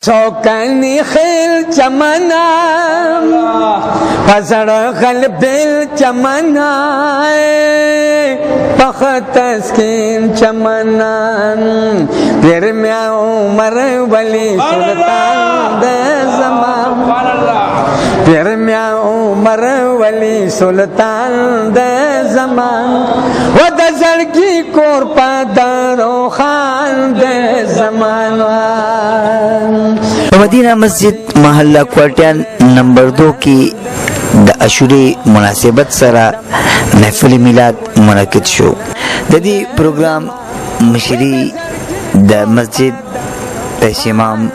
चौकनी खेल चमना फजड़ गलबिल चमना पखत स्किन चमना फिर मैं उमर वली सुल्तान दे ज़मान फिर मैं उमर वली सुल्तान दे ज़मान वो दज़र की कोर पदरो खान दे ज़मान मदीना मस्जिद महल्ला क्वार्टर नंबर 2 की द अशूरी मुनासिबत सरा महफिल मिलाद मुनक़िद शो ददी प्रोग्राम मशरी द मस्जिद पेश इमाम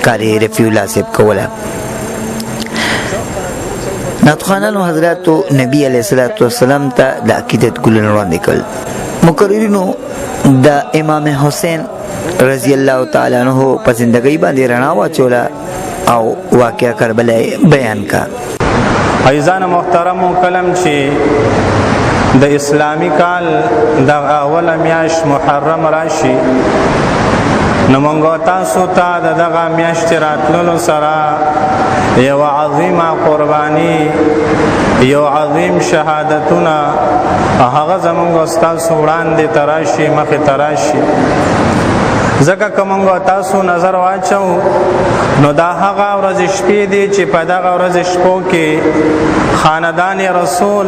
कारी रफ़ीउल्लाह साहब कवला नातखानन व हज़रात नबी अलैहिस्सलातु वस्सलाम ता द अक़ीदत गुलन रंदिकल मुकर्रिरिनो द इमाम हुसैन रज़ी अल्लाह ताला अन्हु पर जिंदगी बांधे रना वाचोला आओ वाक़या करबला बयान का अज़ीज़ान मोहतरम कलम ची द इस्लामी काल द अवल म्याश मुहर्रम राशि नमंगो तासु ता दगा म्याश रातलुलु सरा यो अज़ीम कुर्बानी यो अज़ीम शहादतुना हगा ज़मंगो तासु वड़ांदे तराशी मख तराशी ज़का कमंगो तासु नजर वाचो नो दा हगा ورځ شپې دي چې په دغه ورځ شپو کې خاندان رسول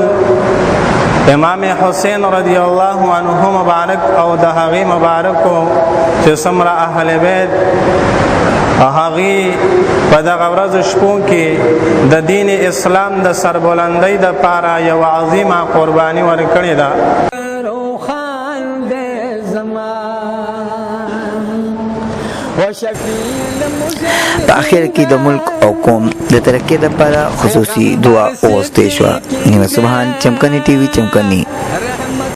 امام حسین رضی الله عنه مبارک او د هغه مبارکو چې څومره اهل بیت هغه په دغه ورځ شپو کې د دین اسلام د سربلندۍ د پاره یو عظیمه قرباني ورکړې ده आखिर की द मुल्क और कौम द तरक्की द पारा खुसूसी दुआ ओस्ते शवा निम सुभान चमकनी टीवी चमकनी